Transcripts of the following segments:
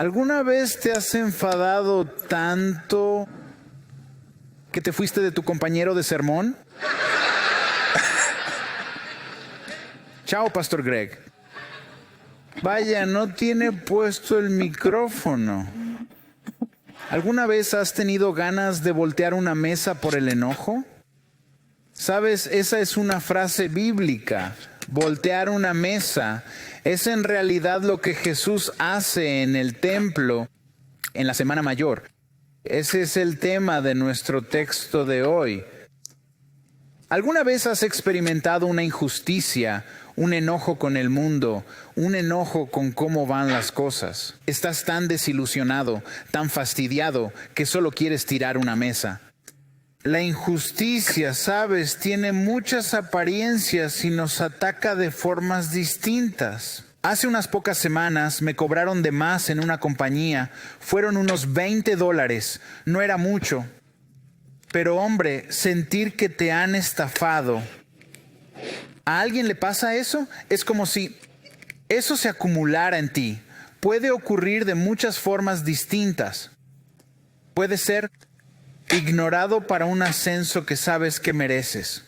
¿Alguna vez te has enfadado tanto que te fuiste de tu compañero de sermón? Chao, Pastor Greg. Vaya, no tiene puesto el micrófono. ¿Alguna vez has tenido ganas de voltear una mesa por el enojo? Sabes, esa es una frase bíblica. Voltear una mesa es en realidad lo que Jesús hace en el templo en la Semana Mayor. Ese es el tema de nuestro texto de hoy. ¿Alguna vez has experimentado una injusticia, un enojo con el mundo, un enojo con cómo van las cosas? Estás tan desilusionado, tan fastidiado, que solo quieres tirar una mesa. La injusticia, sabes, tiene muchas apariencias y nos ataca de formas distintas. Hace unas pocas semanas me cobraron de más en una compañía. Fueron unos $20. No era mucho. Pero hombre, sentir que te han estafado. ¿A alguien le pasa eso? Es como si eso se acumulara en ti. Puede ocurrir de muchas formas distintas. Puede ser ignorado para un ascenso que sabes que mereces.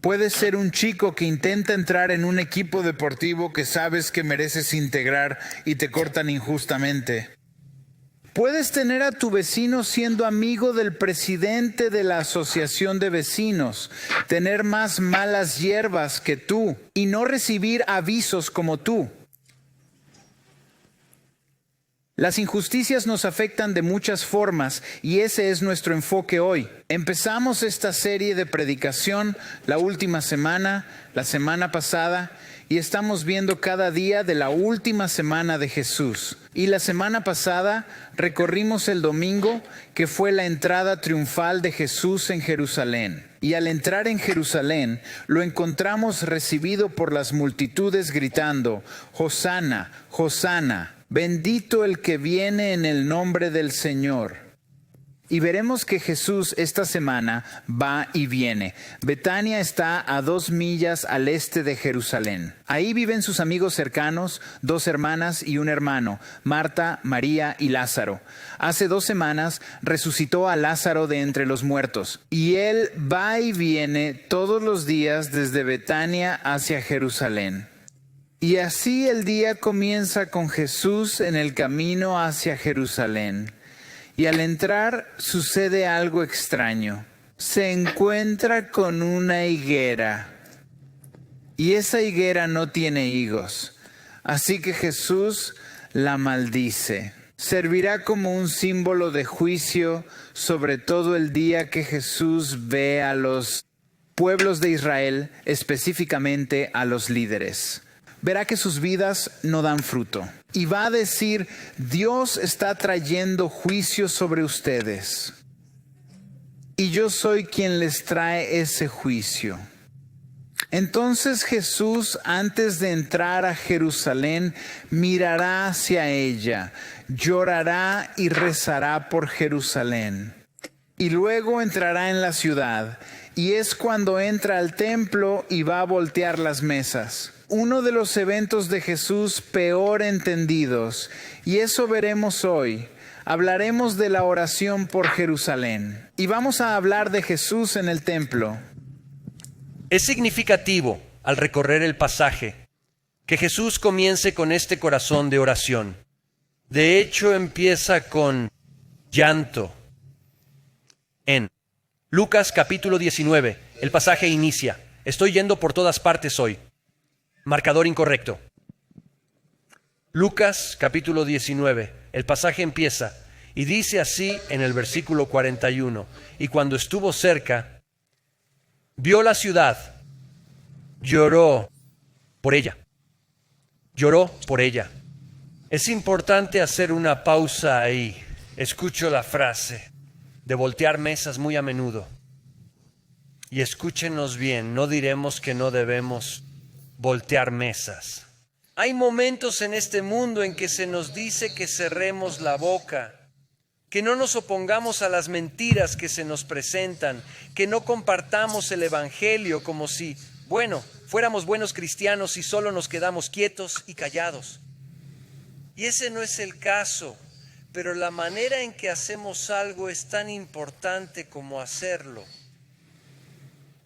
Puedes ser un chico que intenta entrar en un equipo deportivo que sabes que mereces integrar y te cortan injustamente. Puedes tener a tu vecino siendo amigo del presidente de la asociación de vecinos, tener más malas hierbas que tú y no recibir avisos como tú. Las injusticias nos afectan de muchas formas y ese es nuestro enfoque hoy. Empezamos esta serie de predicación la última semana, la semana pasada, y estamos viendo cada día de la última semana de Jesús. Y la semana pasada recorrimos el domingo, que fue la entrada triunfal de Jesús en Jerusalén. Y al entrar en Jerusalén, lo encontramos recibido por las multitudes gritando, Hosana, Hosana. Bendito el que viene en el nombre del Señor. Y veremos que Jesús esta semana va y viene. Betania está a 2 millas al este de Jerusalén. Ahí viven sus amigos cercanos, 2 hermanas y un hermano, Marta, María y Lázaro. Hace 2 semanas resucitó a Lázaro de entre los muertos. Y él va y viene todos los días desde Betania hacia Jerusalén. Y así el día comienza con Jesús en el camino hacia Jerusalén. Y al entrar sucede algo extraño. Se encuentra con una higuera. Y esa higuera no tiene higos. Así que Jesús la maldice. Servirá como un símbolo de juicio sobre todo el día que Jesús ve a los pueblos de Israel, específicamente a los líderes. Verá que sus vidas no dan fruto. Y va a decir, Dios está trayendo juicio sobre ustedes. Y yo soy quien les trae ese juicio. Entonces Jesús, antes de entrar a Jerusalén, mirará hacia ella, llorará y rezará por Jerusalén. Y luego entrará en la ciudad. Y es cuando entra al templo y va a voltear las mesas. Uno de los eventos de Jesús peor entendidos, y eso veremos hoy. Hablaremos de la oración por Jerusalén, y vamos a hablar de Jesús en el templo. Es significativo, al recorrer el pasaje, que Jesús comience con este corazón de oración. De hecho, empieza con llanto. En Lucas capítulo 19, el pasaje inicia, estoy yendo por todas partes hoy. Marcador incorrecto. Lucas capítulo 19, el pasaje empieza y dice así en el versículo 41. Y cuando estuvo cerca, vio la ciudad, lloró por ella. Lloró por ella. Es importante hacer una pausa ahí. Escucho la frase de voltear mesas muy a menudo. Y escúchenos bien, no diremos que no debemos voltear mesas. Hay momentos en este mundo en que se nos dice que cerremos la boca, que no nos opongamos a las mentiras que se nos presentan, que no compartamos el evangelio como si, fuéramos buenos cristianos y solo nos quedamos quietos y callados. Y ese no es el caso, pero la manera en que hacemos algo es tan importante como hacerlo.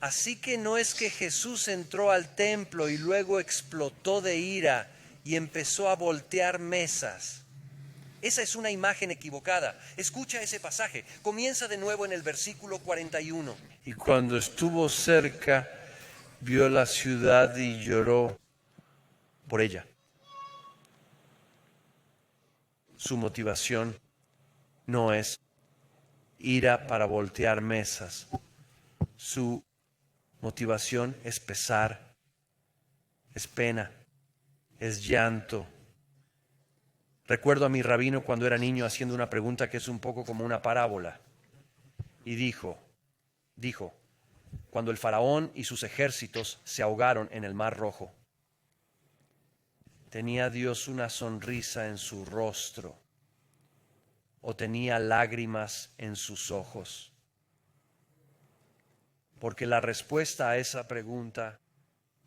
Así que no es que Jesús entró al templo y luego explotó de ira y empezó a voltear mesas. Esa es una imagen equivocada. Escucha ese pasaje. Comienza de nuevo en el versículo 41. Y cuando estuvo cerca, vio la ciudad y lloró por ella. Su motivación no es ira para voltear mesas. Su motivación es pesar, es pena, es llanto. Recuerdo a mi rabino cuando era niño haciendo una pregunta que es un poco como una parábola. Y dijo, cuando el faraón y sus ejércitos se ahogaron en el Mar Rojo, ¿tenía Dios una sonrisa en su rostro o tenía lágrimas en sus ojos? Porque la respuesta a esa pregunta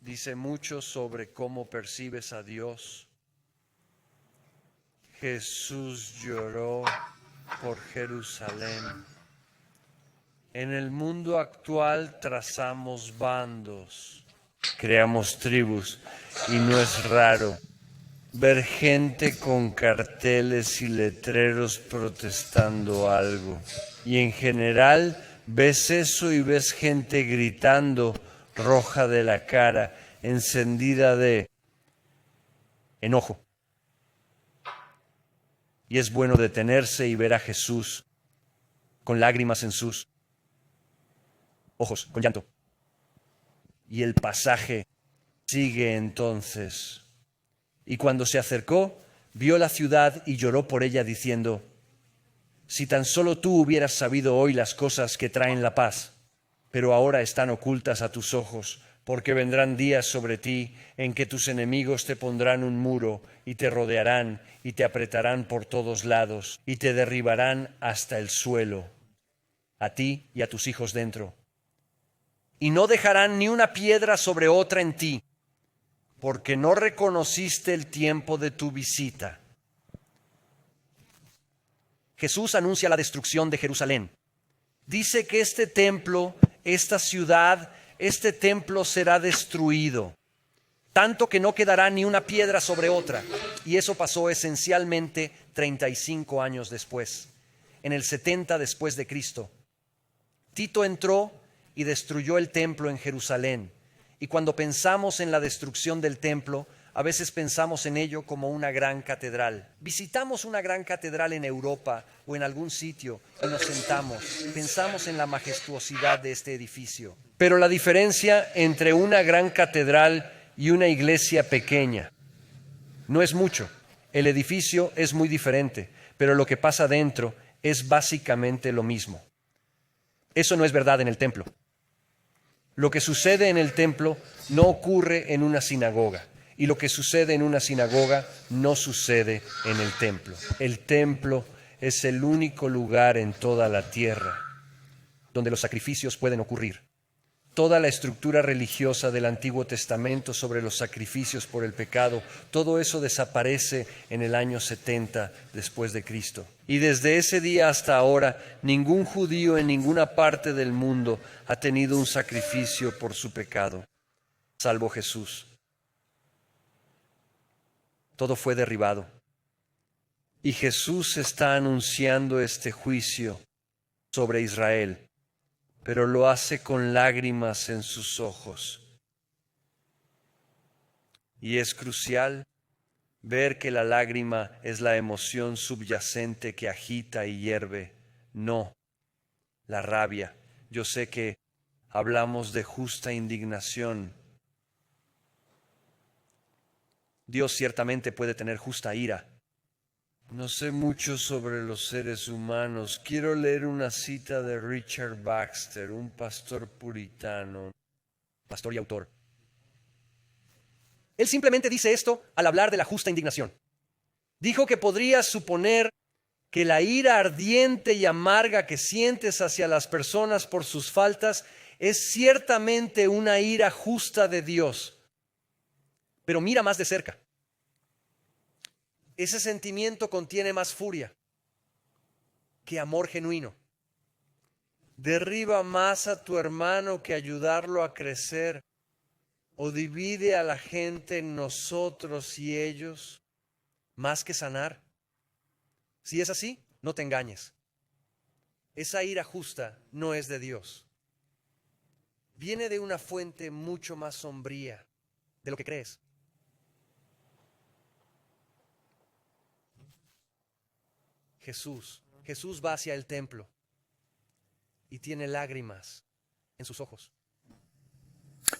dice mucho sobre cómo percibes a Dios. Jesús lloró por Jerusalén. En el mundo actual trazamos bandos, creamos tribus y no es raro ver gente con carteles y letreros protestando algo. Y en general ves eso y ves gente gritando, roja de la cara, encendida de enojo. Y es bueno detenerse y ver a Jesús con lágrimas en sus ojos, con llanto. Y el pasaje sigue entonces. Y cuando se acercó, vio la ciudad y lloró por ella diciendo, si tan solo tú hubieras sabido hoy las cosas que traen la paz, pero ahora están ocultas a tus ojos, porque vendrán días sobre ti en que tus enemigos te pondrán un muro y te rodearán y te apretarán por todos lados y te derribarán hasta el suelo, a ti y a tus hijos dentro. Y no dejarán ni una piedra sobre otra en ti, porque no reconociste el tiempo de tu visita. Jesús anuncia la destrucción de Jerusalén. Dice que este templo, esta ciudad, este templo será destruido, tanto que no quedará ni una piedra sobre otra. Y eso pasó esencialmente 35 años después, en el 70 después de Cristo. Tito entró y destruyó el templo en Jerusalén. Y cuando pensamos en la destrucción del templo, a veces pensamos en ello como una gran catedral. Visitamos una gran catedral en Europa o en algún sitio y nos sentamos. Pensamos en la majestuosidad de este edificio. Pero la diferencia entre una gran catedral y una iglesia pequeña no es mucho. El edificio es muy diferente, pero lo que pasa dentro es básicamente lo mismo. Eso no es verdad en el templo. Lo que sucede en el templo no ocurre en una sinagoga. Y lo que sucede en una sinagoga no sucede en el templo. El templo es el único lugar en toda la tierra donde los sacrificios pueden ocurrir. Toda la estructura religiosa del Antiguo Testamento sobre los sacrificios por el pecado, todo eso desaparece en el año 70 después de Cristo. Y desde ese día hasta ahora, ningún judío en ninguna parte del mundo ha tenido un sacrificio por su pecado, salvo Jesús. Todo fue derribado. Y Jesús está anunciando este juicio sobre Israel, pero lo hace con lágrimas en sus ojos. Y es crucial ver que la lágrima es la emoción subyacente que agita y hierve, no la rabia. Yo sé que hablamos de justa indignación. Dios ciertamente puede tener justa ira. No sé mucho sobre los seres humanos. Quiero leer una cita de Richard Baxter, un pastor puritano, pastor y autor. Él simplemente dice esto al hablar de la justa indignación. Dijo que podrías suponer que la ira ardiente y amarga que sientes hacia las personas por sus faltas es ciertamente una ira justa de Dios. Pero mira más de cerca. Ese sentimiento contiene más furia que amor genuino. Derriba más a tu hermano que ayudarlo a crecer, o divide a la gente en nosotros y ellos más que sanar. Si es así, no te engañes. Esa ira justa no es de Dios. Viene de una fuente mucho más sombría de lo que crees. Jesús va hacia el templo y tiene lágrimas en sus ojos.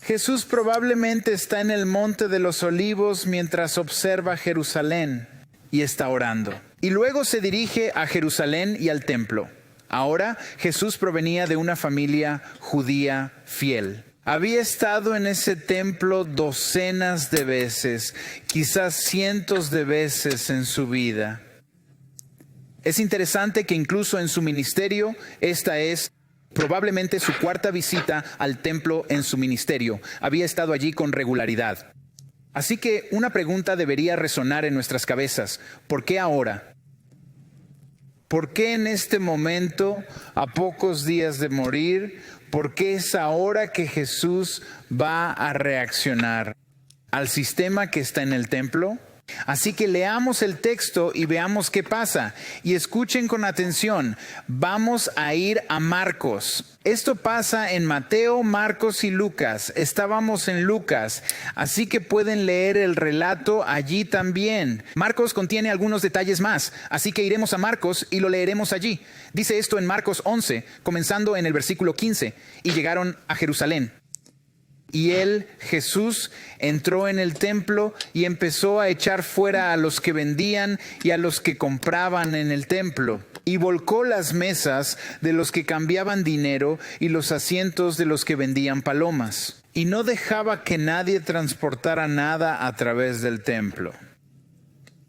Jesús probablemente está en el Monte de los Olivos mientras observa Jerusalén y está orando. Y luego se dirige a Jerusalén y al templo. Ahora Jesús provenía de una familia judía fiel. Había estado en ese templo docenas de veces, quizás cientos de veces en su vida. Es interesante que incluso en su ministerio, esta es probablemente su cuarta visita al templo en su ministerio. Había estado allí con regularidad. Así que una pregunta debería resonar en nuestras cabezas. ¿Por qué ahora? ¿Por qué en este momento, a pocos días de morir, por qué es ahora que Jesús va a reaccionar al sistema que está en el templo? Así que leamos el texto y veamos qué pasa. Y escuchen con atención. Vamos a ir a Marcos. Esto pasa en Mateo, Marcos y Lucas. Estábamos en Lucas, así que pueden leer el relato allí también. Marcos contiene algunos detalles más, así que iremos a Marcos y lo leeremos allí. Dice esto en Marcos 11, comenzando en el versículo 15. Y llegaron a Jerusalén. Y él, Jesús, entró en el templo y empezó a echar fuera a los que vendían y a los que compraban en el templo. Y volcó las mesas de los que cambiaban dinero y los asientos de los que vendían palomas. Y no dejaba que nadie transportara nada a través del templo.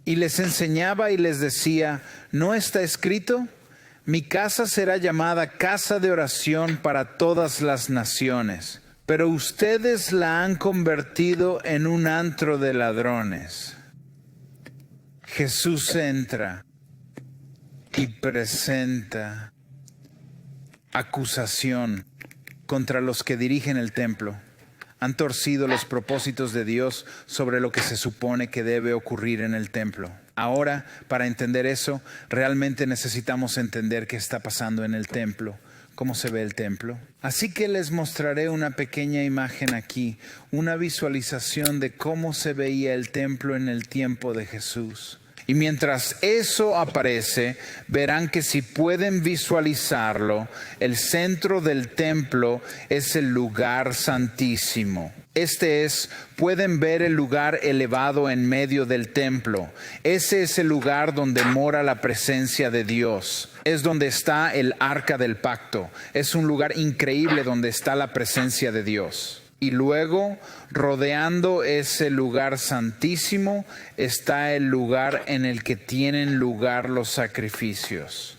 Y les enseñaba y les decía, ¿no está escrito? Mi casa será llamada casa de oración para todas las naciones. Pero ustedes la han convertido en un antro de ladrones. Jesús entra y presenta acusación contra los que dirigen el templo. Han torcido los propósitos de Dios sobre lo que se supone que debe ocurrir en el templo. Ahora, para entender eso, realmente necesitamos entender qué está pasando en el templo. ¿Cómo se ve el templo? Así que les mostraré una pequeña imagen aquí, una visualización de cómo se veía el templo en el tiempo de Jesús. Y mientras eso aparece, verán que si pueden visualizarlo, el centro del templo es el lugar santísimo. Pueden ver el lugar elevado en medio del templo. Ese es el lugar donde mora la presencia de Dios. Es donde está el arca del pacto. Es un lugar increíble donde está la presencia de Dios. Y luego, rodeando ese lugar santísimo, está el lugar en el que tienen lugar los sacrificios.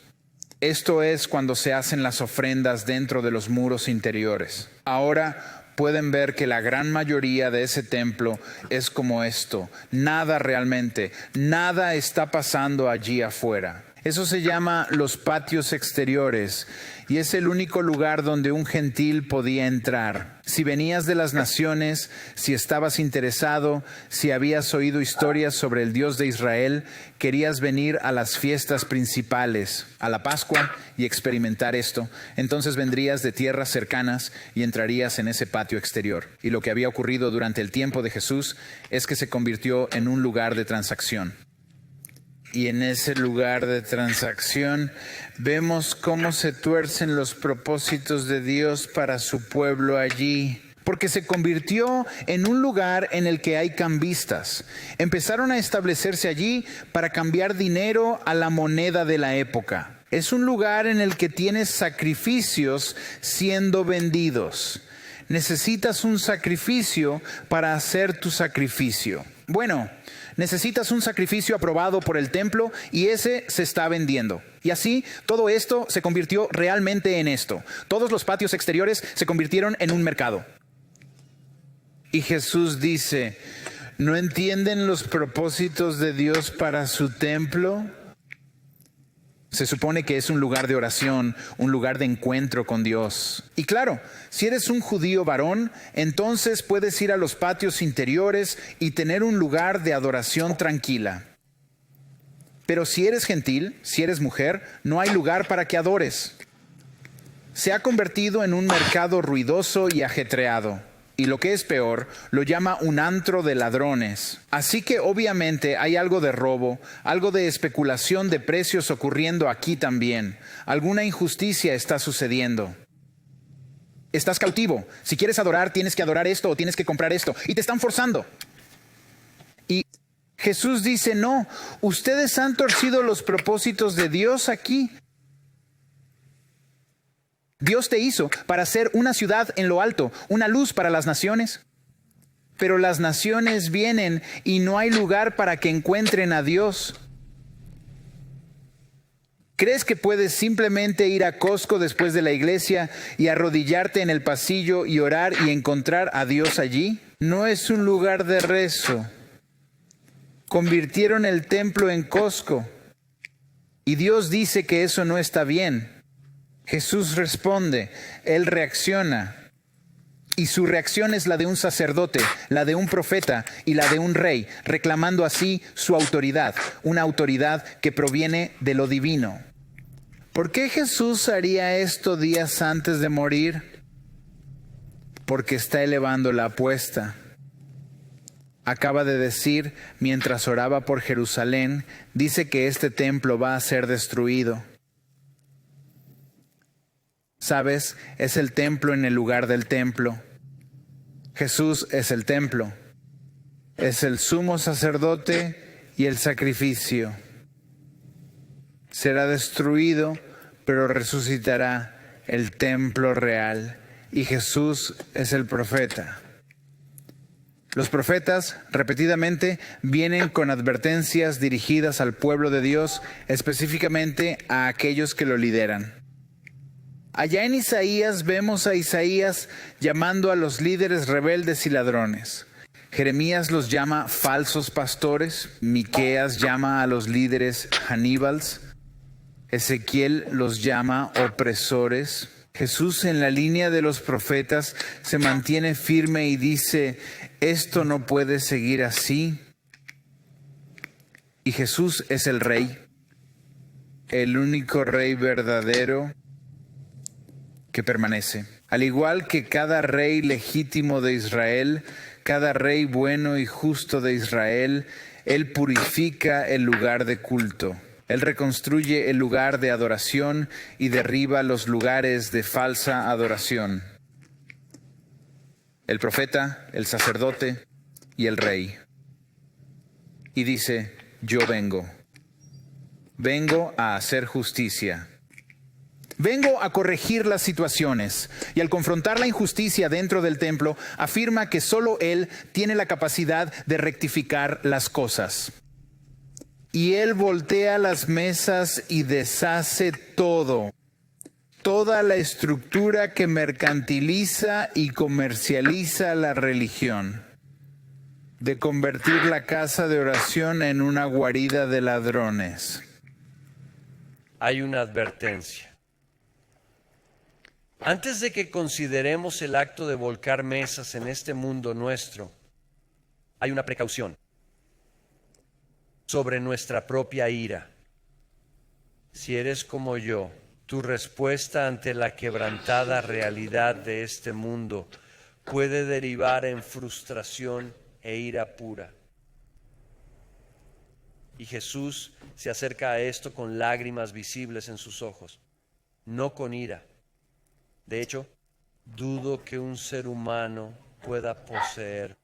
Esto es cuando se hacen las ofrendas dentro de los muros interiores. Ahora pueden ver que la gran mayoría de ese templo es como esto. Nada realmente, nada está pasando allí afuera. Eso se llama los patios exteriores y es el único lugar donde un gentil podía entrar. Si venías de las naciones, si estabas interesado, si habías oído historias sobre el Dios de Israel, querías venir a las fiestas principales, a la Pascua y experimentar esto, entonces vendrías de tierras cercanas y entrarías en ese patio exterior. Y lo que había ocurrido durante el tiempo de Jesús es que se convirtió en un lugar de transacción. Y en ese lugar de transacción vemos cómo se tuercen los propósitos de Dios para su pueblo allí. Porque se convirtió en un lugar en el que hay cambistas. Empezaron a establecerse allí para cambiar dinero a la moneda de la época. Es un lugar en el que tienes sacrificios siendo vendidos. Necesitas un sacrificio para hacer tu sacrificio. Bueno, necesitas un sacrificio aprobado por el templo y ese se está vendiendo. Y así todo esto se convirtió realmente en esto. Todos los patios exteriores se convirtieron en un mercado. Y Jesús dice, ¿No entienden los propósitos de Dios para su templo? Se supone que es un lugar de oración, un lugar de encuentro con Dios. Y claro, si eres un judío varón, entonces puedes ir a los patios interiores y tener un lugar de adoración tranquila. Pero si eres gentil, si eres mujer, no hay lugar para que adores. Se ha convertido en un mercado ruidoso y ajetreado. Y lo que es peor, lo llama un antro de ladrones. Así que obviamente hay algo de robo, algo de especulación de precios ocurriendo aquí también. Alguna injusticia está sucediendo. Estás cautivo. Si quieres adorar, tienes que adorar esto o tienes que comprar esto. Y te están forzando. Y Jesús dice, no, ustedes han torcido los propósitos de Dios aquí. Dios te hizo para ser una ciudad en lo alto, una luz para las naciones. Pero las naciones vienen y no hay lugar para que encuentren a Dios. ¿Crees que puedes simplemente ir a Costco después de la iglesia y arrodillarte en el pasillo y orar y encontrar a Dios allí? No es un lugar de rezo. Convirtieron el templo en Costco. Y Dios dice que eso no está bien. Jesús responde, Él reacciona, y su reacción es la de un sacerdote, la de un profeta y la de un rey, reclamando así su autoridad, una autoridad que proviene de lo divino. ¿Por qué Jesús haría esto días antes de morir? Porque está elevando la apuesta. Acaba de decir, mientras oraba por Jerusalén, dice que este templo va a ser destruido. ¿Sabes? Es el templo en el lugar del templo. Jesús es el templo. Es el sumo sacerdote y el sacrificio. Será destruido, pero resucitará el templo real. Y Jesús es el profeta. Los profetas, repetidamente, vienen con advertencias dirigidas al pueblo de Dios, específicamente a aquellos que lo lideran. Allá en Isaías vemos a Isaías llamando a los líderes rebeldes y ladrones. Jeremías los llama falsos pastores. Miqueas llama a los líderes Haníbals. Ezequiel los llama opresores. Jesús, en la línea de los profetas, se mantiene firme y dice, esto no puede seguir así. Y Jesús es el rey, el único rey verdadero que permanece. Al igual que cada rey legítimo de Israel, cada rey bueno y justo de Israel, Él purifica el lugar de culto. Él reconstruye el lugar de adoración y derriba los lugares de falsa adoración. El profeta, el sacerdote y el rey. Y dice, yo vengo. Vengo a hacer justicia. Vengo a corregir las situaciones. Y al confrontar la injusticia dentro del templo, afirma que solo Él tiene la capacidad de rectificar las cosas. Y Él voltea las mesas y deshace todo. Toda la estructura que mercantiliza y comercializa la religión. De convertir la casa de oración en una guarida de ladrones. Hay una advertencia. Antes de que consideremos el acto de volcar mesas en este mundo nuestro, hay una precaución sobre nuestra propia ira. Si eres como yo, tu respuesta ante la quebrantada realidad de este mundo puede derivar en frustración e ira pura. Y Jesús se acerca a esto con lágrimas visibles en sus ojos, no con ira. De hecho, dudo que un ser humano pueda poseer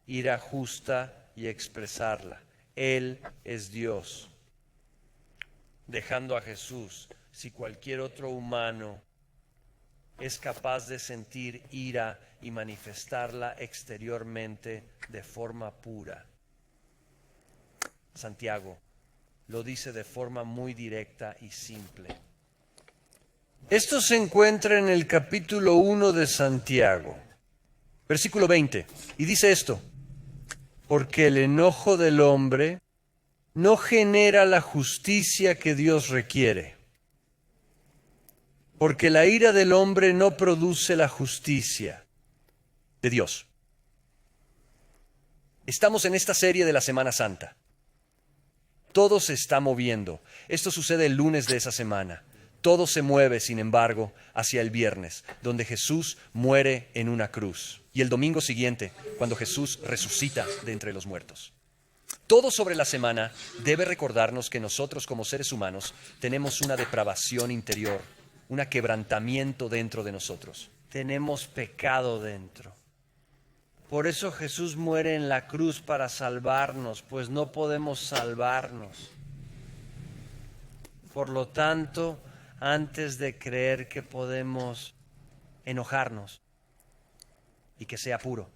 ira justa y expresarla. Él es Dios. Dejando a Jesús, si cualquier otro humano es capaz de sentir ira y manifestarla exteriormente de forma pura. Santiago lo dice de forma muy directa y simple. Esto se encuentra en el capítulo 1 de Santiago, versículo 20, y dice esto: porque el enojo del hombre no genera la justicia que Dios requiere. Porque la ira del hombre no produce la justicia de Dios. Estamos en esta serie de la Semana Santa. Todo se está moviendo. Esto sucede el lunes de esa semana. Todo se mueve, sin embargo, hacia el viernes, donde Jesús muere en una cruz. Y el domingo siguiente, cuando Jesús resucita de entre los muertos. Todo sobre la semana debe recordarnos que nosotros como seres humanos tenemos una depravación interior, un quebrantamiento dentro de nosotros. Tenemos pecado dentro. Por eso Jesús muere en la cruz para salvarnos, pues no podemos salvarnos. Por lo tanto, antes de creer que podemos enojarnos y que sea puro,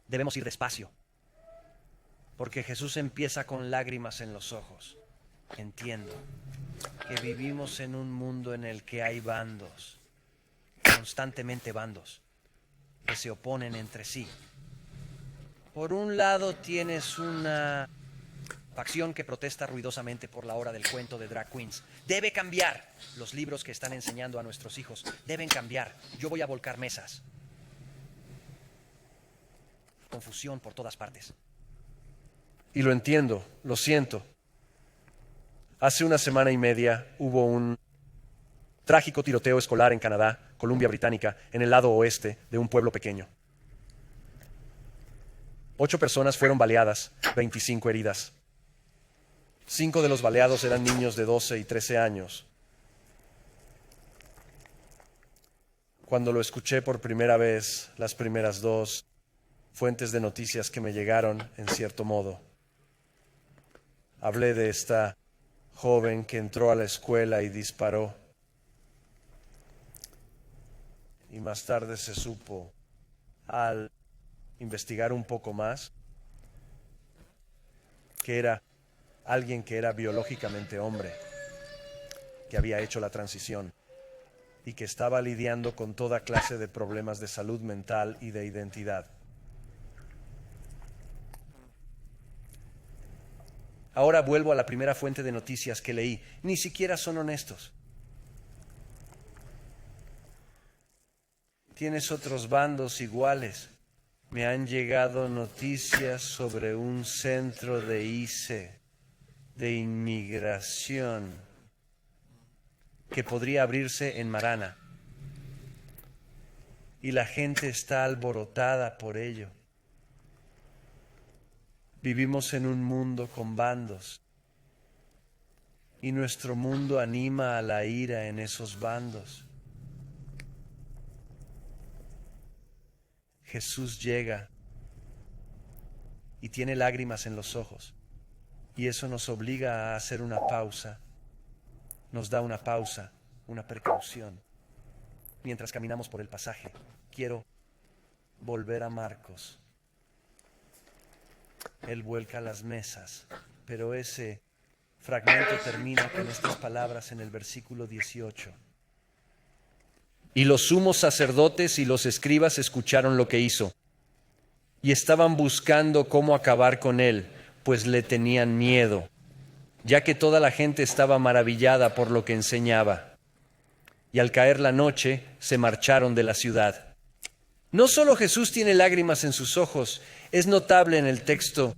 debemos ir despacio. Porque Jesús empieza con lágrimas en los ojos. Entiendo que vivimos en un mundo en el que hay bandos, constantemente bandos, que se oponen entre sí. Por un lado tienes una facción que protesta ruidosamente por la hora del cuento de drag queens. Debe cambiar. Los libros que están enseñando a nuestros hijos deben cambiar. Yo voy a volcar mesas. Confusión por todas partes. Y lo entiendo, lo siento. Hace una semana y media hubo un trágico tiroteo escolar en Canadá, Columbia Británica, en el lado oeste de un pueblo pequeño. 8 personas fueron baleadas, 25 heridas. 5 de los baleados eran niños de 12 y 13 años. Cuando lo escuché por primera vez, las primeras 2 fuentes de noticias que me llegaron, en cierto modo, hablé de esta joven que entró a la escuela y disparó. Y más tarde se supo, al investigar un poco más, que era alguien que era biológicamente hombre, que había hecho la transición y que estaba lidiando con toda clase de problemas de salud mental y de identidad. Ahora vuelvo a la primera fuente de noticias que leí. Ni siquiera son honestos. Tienes otros bandos iguales. Me han llegado noticias sobre un centro de ICE, de inmigración, que podría abrirse en Marana. Y la gente está alborotada por ello. Vivimos en un mundo con bandos y nuestro mundo anima a la ira en esos bandos. Jesús llega y tiene lágrimas en los ojos y eso nos obliga a hacer una pausa, nos da una pausa, una precaución. Mientras caminamos por el pasaje, quiero volver a Marcos. Él vuelca las mesas, pero ese fragmento termina con estas palabras en el versículo 18. Y los sumos sacerdotes y los escribas escucharon lo que hizo, y estaban buscando cómo acabar con él, pues le tenían miedo, ya que toda la gente estaba maravillada por lo que enseñaba. Y al caer la noche, se marcharon de la ciudad. No solo Jesús tiene lágrimas en sus ojos, es notable en el texto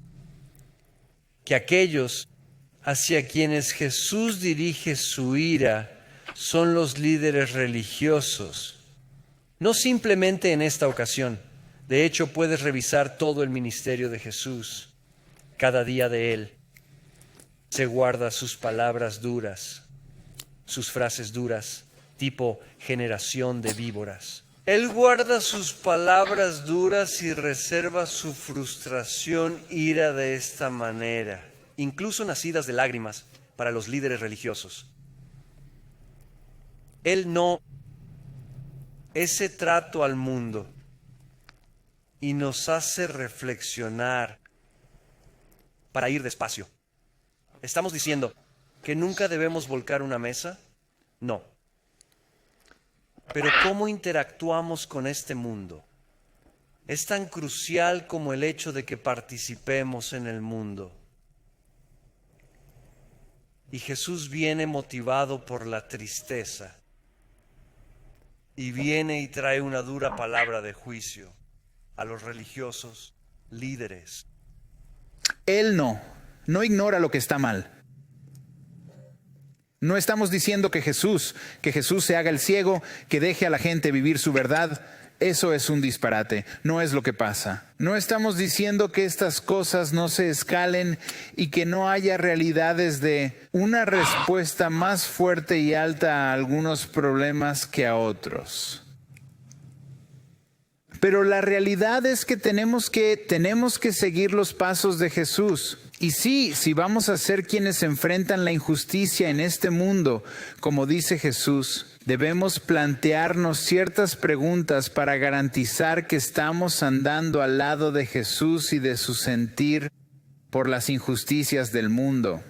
que aquellos hacia quienes Jesús dirige su ira son los líderes religiosos. No simplemente en esta ocasión. De hecho, puedes revisar todo el ministerio de Jesús. Cada día de él se guarda sus palabras duras, sus frases duras, tipo generación de víboras. Él guarda sus palabras duras y reserva su frustración, ira de esta manera, incluso nacidas de lágrimas para los líderes religiosos. Él no, ese trato al mundo y nos hace reflexionar para ir despacio. ¿Estamos diciendo que nunca debemos volcar una mesa? No. Pero ¿cómo interactuamos con este mundo? es tan crucial como el hecho de que participemos en el mundo. Y Jesús viene motivado por la tristeza. Y viene y trae una dura palabra de juicio a los religiosos líderes. Él no ignora lo que está mal. No estamos diciendo que Jesús se haga el ciego, que deje a la gente vivir su verdad. Eso es un disparate, no es lo que pasa. No estamos diciendo que estas cosas no se escalen y que no haya realidades de una respuesta más fuerte y alta a algunos problemas que a otros. Pero la realidad es que tenemos que seguir los pasos de Jesús. Y sí, si vamos a ser quienes enfrentan la injusticia en este mundo, como dice Jesús, debemos plantearnos ciertas preguntas para garantizar que estamos andando al lado de Jesús y de su sentir por las injusticias del mundo.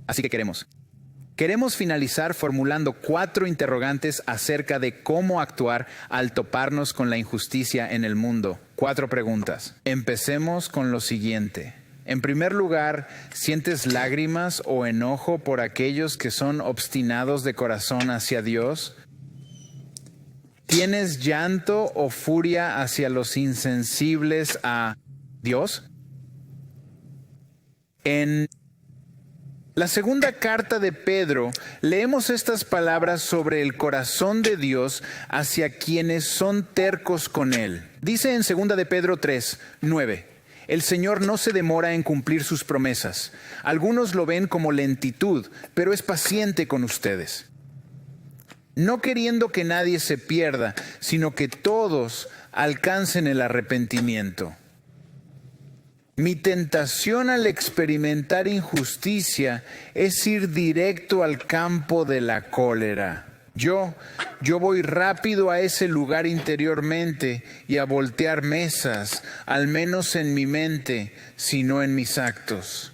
Así que queremos finalizar formulando 4 interrogantes acerca de cómo actuar al toparnos con la injusticia en el mundo. 4 preguntas. Empecemos con lo siguiente. En primer lugar, ¿sientes lágrimas o enojo por aquellos que son obstinados de corazón hacia Dios? ¿Tienes llanto o furia hacia los insensibles a Dios? En la segunda carta de Pedro, leemos estas palabras sobre el corazón de Dios hacia quienes son tercos con Él. Dice en 2 de Pedro 3, 9. El Señor no se demora en cumplir sus promesas. Algunos lo ven como lentitud, pero es paciente con ustedes. No queriendo que nadie se pierda, sino que todos alcancen el arrepentimiento. Mi tentación al experimentar injusticia es ir directo al campo de la cólera. Yo voy rápido a ese lugar interiormente y a voltear mesas, al menos en mi mente, si no en mis actos.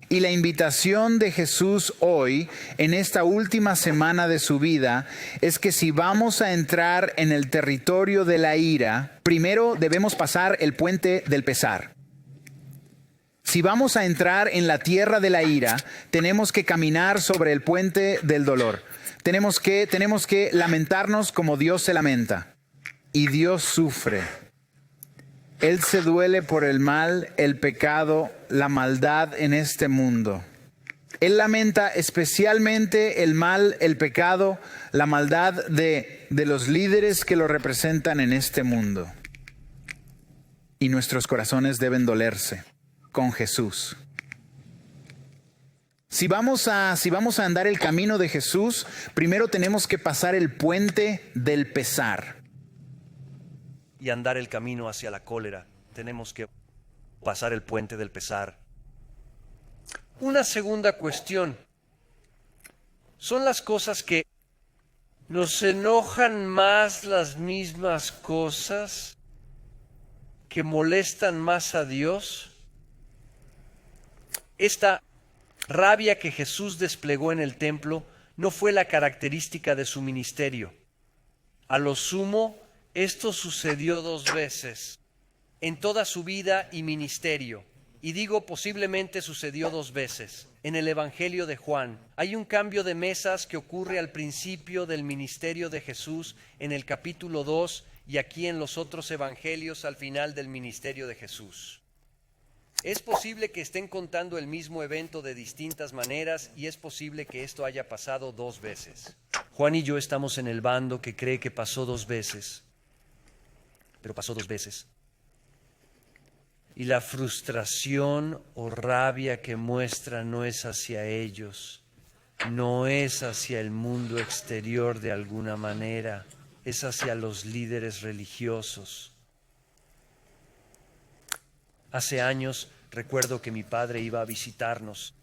Y la invitación de Jesús hoy, en esta última semana de su vida, es que si vamos a entrar en el territorio de la ira, primero debemos pasar el puente del pesar. Si vamos a entrar en la tierra de la ira, tenemos que caminar sobre el puente del dolor. Tenemos que lamentarnos como Dios se lamenta. Y Dios sufre. Él se duele por el mal, el pecado, la maldad en este mundo. Él lamenta especialmente el mal, el pecado, la maldad de los líderes que lo representan en este mundo. Y nuestros corazones deben dolerse con Jesús. Si vamos a andar el camino de Jesús, primero tenemos que pasar el puente del pesar. Y andar el camino hacia la cólera, tenemos que pasar el puente del pesar. Una segunda cuestión. ¿Son las cosas que nos enojan más las mismas cosas que molestan más a Dios? Esta rabia que Jesús desplegó en el templo no fue la característica de su ministerio. A lo sumo, esto sucedió 2 veces en toda su vida y ministerio. Y digo posiblemente sucedió 2 veces. En el Evangelio de Juan hay un cambio de mesas que ocurre al principio del ministerio de Jesús en el capítulo 2 y aquí en los otros evangelios al final del ministerio de Jesús. Es posible que estén contando el mismo evento de distintas maneras y es posible que esto haya pasado 2 veces. Juan y yo estamos en el bando que cree que pasó 2 veces, pero pasó 2 veces. Y la frustración o rabia que muestra no es hacia ellos, no es hacia el mundo exterior de alguna manera, es hacia los líderes religiosos. Hace años recuerdo que mi padre iba a visitarnos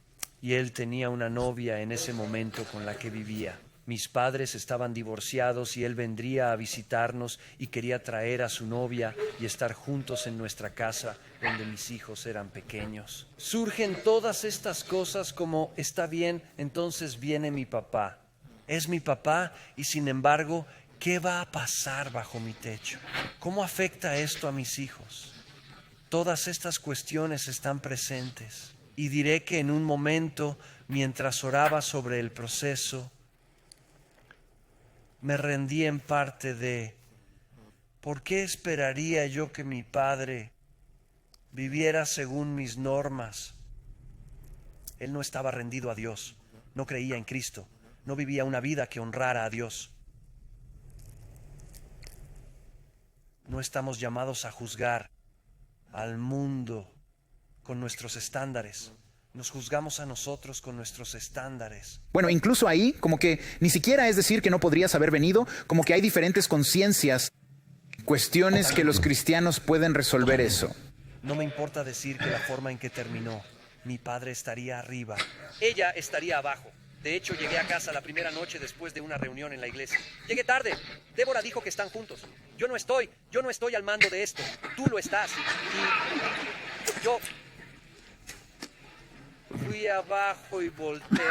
y él tenía una novia en ese momento con la que vivía. Mis padres estaban divorciados y él vendría a visitarnos y quería traer a su novia y estar juntos en nuestra casa donde mis hijos eran pequeños. Surgen todas estas cosas como, está bien, entonces viene mi papá. Es mi papá y sin embargo ¿qué va a pasar bajo mi techo? ¿Cómo afecta esto a mis hijos? Todas estas cuestiones están presentes. Y diré que en un momento, mientras oraba sobre el proceso, me rendí en parte de ¿por qué esperaría yo que mi padre viviera según mis normas? Él no estaba rendido a Dios, no creía en Cristo, no vivía una vida que honrara a Dios. No estamos llamados a juzgar al mundo con nuestros estándares. Nos juzgamos a nosotros con nuestros estándares. Bueno, incluso ahí, como que ni siquiera es decir que no podrías haber venido, como que hay diferentes conciencias, cuestiones que los cristianos pueden resolver eso. No me importa decir que la forma en que terminó, mi padre estaría arriba, ella estaría abajo. De hecho, llegué a casa la primera noche después de una reunión en la iglesia. Llegué tarde. Débora dijo que están juntos. Yo no estoy al mando de esto. Tú lo estás. Y yo fui abajo y volteé.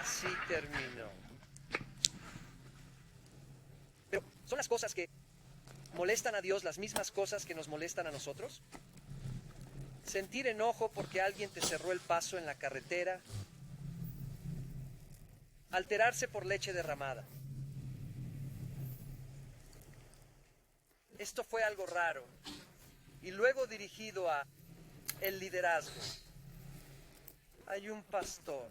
Así terminó. Pero ¿son las cosas que molestan a Dios las mismas cosas que nos molestan a nosotros? Sentir enojo porque alguien te cerró el paso en la carretera. Alterarse por leche derramada. Esto fue algo raro. Y luego dirigido a el liderazgo. Hay un pastor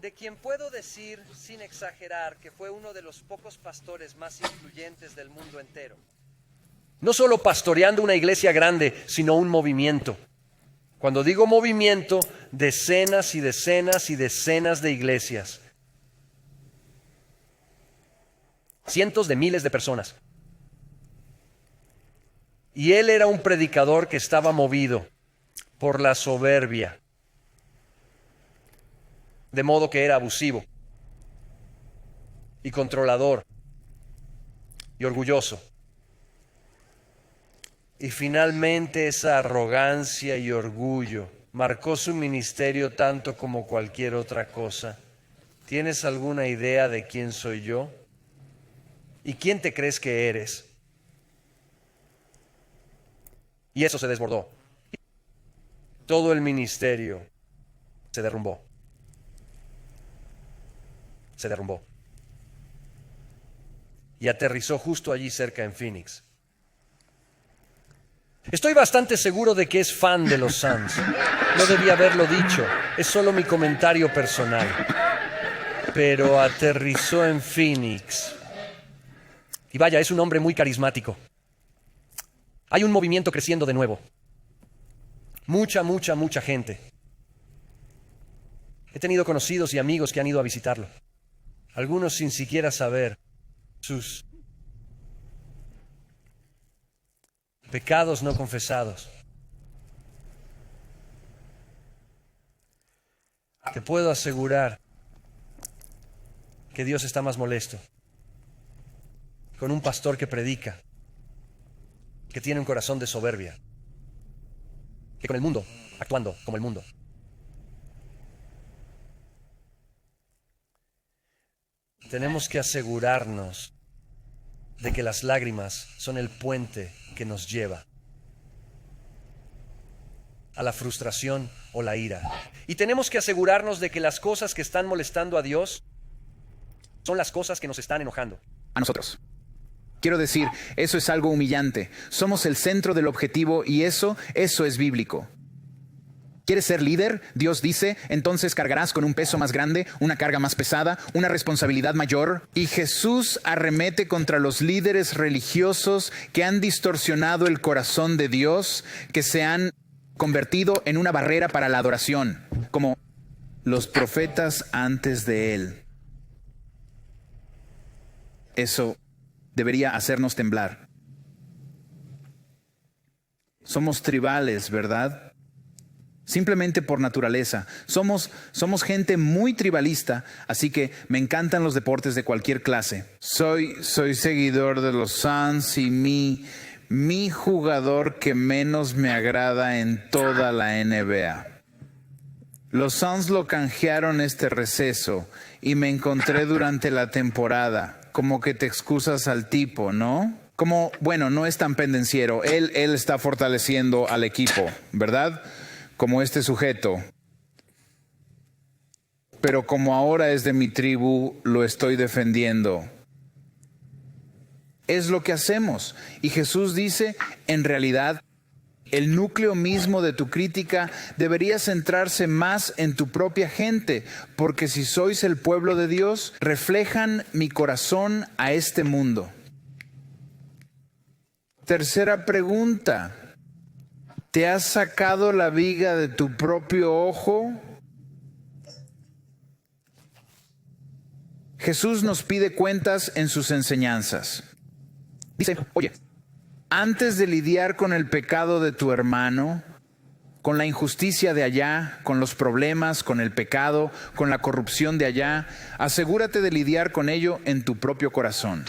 de quien puedo decir, sin exagerar, que fue uno de los pocos pastores más influyentes del mundo entero. No solo pastoreando una iglesia grande, sino un movimiento. Cuando digo movimiento, decenas y decenas y decenas de iglesias. Cientos de miles de personas. Y él era un predicador que estaba movido por la soberbia. De modo que era abusivo y controlador y orgulloso. Y finalmente esa arrogancia y orgullo marcó su ministerio tanto como cualquier otra cosa. ¿Tienes alguna idea de quién soy yo? ¿Y quién te crees que eres? Y eso se desbordó. Todo el ministerio se derrumbó. Se derrumbó. Y aterrizó justo allí cerca en Phoenix. Estoy bastante seguro de que es fan de los Suns. No debía haberlo dicho. Es solo mi comentario personal. Pero aterrizó en Phoenix. Y vaya, es un hombre muy carismático. Hay un movimiento creciendo de nuevo. Mucha gente. He tenido conocidos y amigos que han ido a visitarlo. Algunos sin siquiera saber sus pecados no confesados. Te puedo asegurar que Dios está más molesto con un pastor que predica, que tiene un corazón de soberbia, que con el mundo, actuando como el mundo. Tenemos que asegurarnos de que las lágrimas son el puente que nos lleva a la frustración o la ira. Y tenemos que asegurarnos de que las cosas que están molestando a Dios son las cosas que nos están enojando a nosotros. Quiero decir, eso es algo humillante. Somos el centro del objetivo y eso es bíblico. ¿Quieres ser líder? Dios dice, entonces cargarás con un peso más grande, una carga más pesada, una responsabilidad mayor. Y Jesús arremete contra los líderes religiosos que han distorsionado el corazón de Dios, que se han convertido en una barrera para la adoración, como los profetas antes de él. Eso debería hacernos temblar. Somos tribales, ¿verdad? Simplemente por naturaleza. Somos gente muy tribalista, así que me encantan los deportes de cualquier clase. Soy seguidor de los Suns y mi jugador que menos me agrada en toda la NBA. Los Suns lo canjearon este receso y me encontré durante la temporada. Como que te excusas al tipo, ¿no? Como, bueno, no es tan pendenciero. Él está fortaleciendo al equipo, ¿verdad? Como este sujeto. Pero como ahora es de mi tribu, lo estoy defendiendo. Es lo que hacemos. Y Jesús dice, en realidad, el núcleo mismo de tu crítica debería centrarse más en tu propia gente, porque si sois el pueblo de Dios, reflejan mi corazón a este mundo. Tercera pregunta. ¿Te has sacado la viga de tu propio ojo? Jesús nos pide cuentas en sus enseñanzas. Dice, oye, antes de lidiar con el pecado de tu hermano, con la injusticia de allá, con los problemas, con el pecado, con la corrupción de allá, asegúrate de lidiar con ello en tu propio corazón.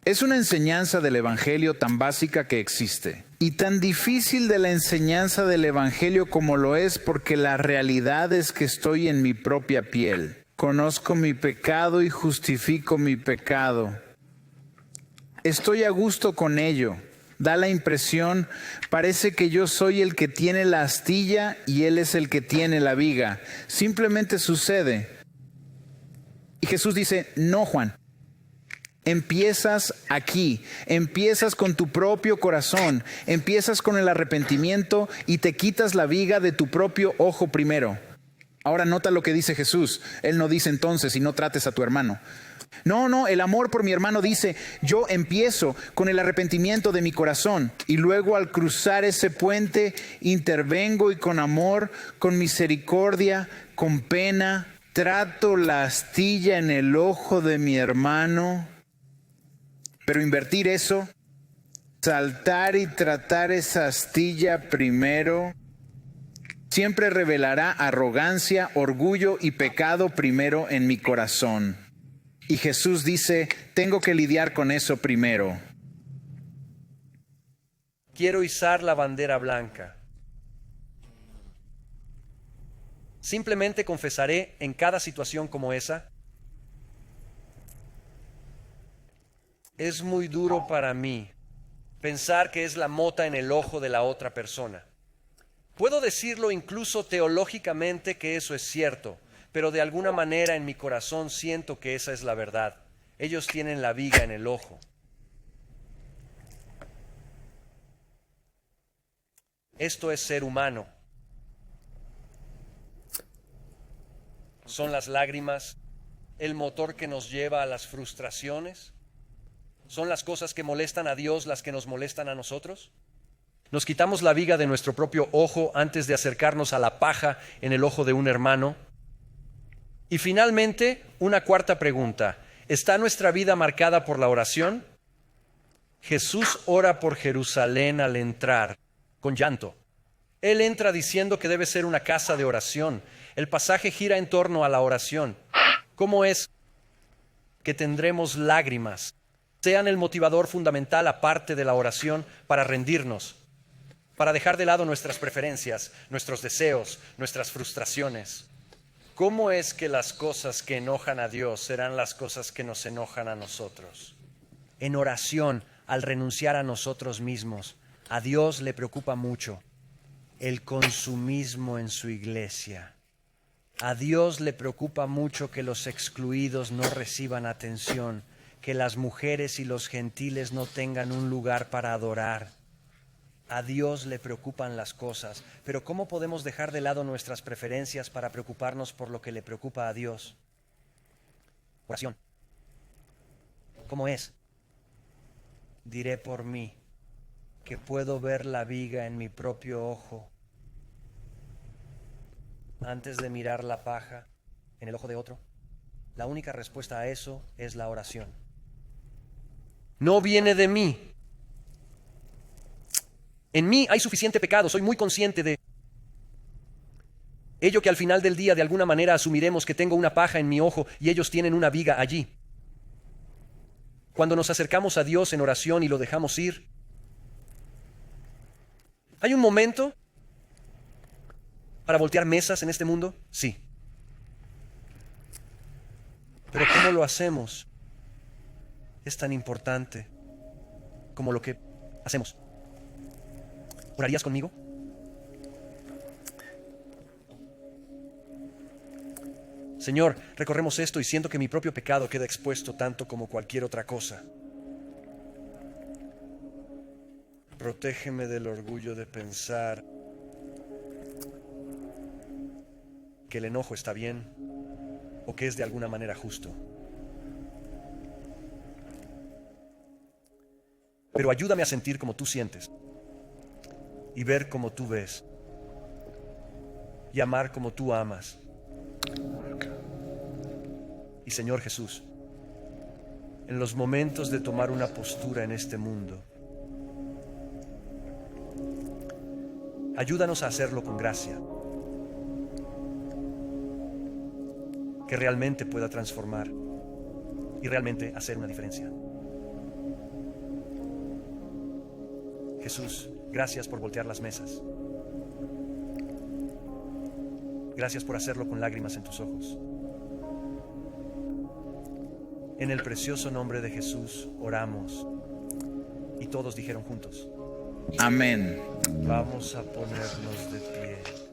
Es una enseñanza del Evangelio tan básica que existe y tan difícil de la enseñanza del Evangelio como lo es porque la realidad es que estoy en mi propia piel. Conozco mi pecado y justifico mi pecado. Estoy a gusto con ello. Da la impresión, parece que yo soy el que tiene la astilla y él es el que tiene la viga. Simplemente sucede. Y Jesús dice, no, Juan. Empiezas aquí, empiezas con tu propio corazón, empiezas con el arrepentimiento y te quitas la viga de tu propio ojo primero. Ahora nota lo que dice Jesús. Él no dice entonces y no trates a tu hermano. No, el amor por mi hermano dice, yo empiezo con el arrepentimiento de mi corazón y luego al cruzar ese puente intervengo y con amor, con misericordia, con pena, trato la astilla en el ojo de mi hermano. Pero invertir eso, saltar y tratar esa astilla primero, siempre revelará arrogancia, orgullo y pecado primero en mi corazón. Y Jesús dice, tengo que lidiar con eso primero. Quiero izar la bandera blanca. Simplemente confesaré en cada situación como esa. Es muy duro para mí pensar que es la mota en el ojo de la otra persona. Puedo decirlo incluso teológicamente que eso es cierto, pero de alguna manera en mi corazón siento que esa es la verdad. Ellos tienen la viga en el ojo. Esto es ser humano. Son las lágrimas, el motor que nos lleva a las frustraciones. ¿Son las cosas que molestan a Dios las que nos molestan a nosotros? ¿Nos quitamos la viga de nuestro propio ojo antes de acercarnos a la paja en el ojo de un hermano? Y finalmente, una cuarta pregunta. ¿Está nuestra vida marcada por la oración? Jesús ora por Jerusalén al entrar, con llanto. Él entra diciendo que debe ser una casa de oración. El pasaje gira en torno a la oración. ¿Cómo es que tendremos lágrimas? Sean el motivador fundamental aparte de la oración para rendirnos, para dejar de lado nuestras preferencias, nuestros deseos, nuestras frustraciones. ¿Cómo es que las cosas que enojan a Dios serán las cosas que nos enojan a nosotros? En oración, al renunciar a nosotros mismos, a Dios le preocupa mucho el consumismo en su iglesia. A Dios le preocupa mucho que los excluidos no reciban atención, que las mujeres y los gentiles no tengan un lugar para adorar. A Dios le preocupan las cosas, pero ¿cómo podemos dejar de lado nuestras preferencias para preocuparnos por lo que le preocupa a Dios? Oración. ¿Cómo es? Diré por mí que puedo ver la viga en mi propio ojo antes de mirar la paja en el ojo de otro. La única respuesta a eso es la oración. No viene de mí. En mí hay suficiente pecado, soy muy consciente de ello, que al final del día de alguna manera asumiremos que tengo una paja en mi ojo y ellos tienen una viga allí. Cuando nos acercamos a Dios en oración y lo dejamos ir, hay un momento para voltear mesas en este mundo? Sí. Pero ¿cómo lo hacemos? Es tan importante como lo que hacemos. ¿Orarías conmigo? Señor, recorremos esto y siento que mi propio pecado queda expuesto tanto como cualquier otra cosa. Protégeme del orgullo de pensar que el enojo está bien o que es de alguna manera justo. Pero ayúdame a sentir como tú sientes y ver como tú ves y amar como tú amas. Y Señor Jesús, en los momentos de tomar una postura en este mundo, ayúdanos a hacerlo con gracia, que realmente pueda transformar y realmente hacer una diferencia. Jesús, gracias por voltear las mesas. Gracias por hacerlo con lágrimas en tus ojos. En el precioso nombre de Jesús oramos. Y todos dijeron juntos: Amén. Vamos a ponernos de pie.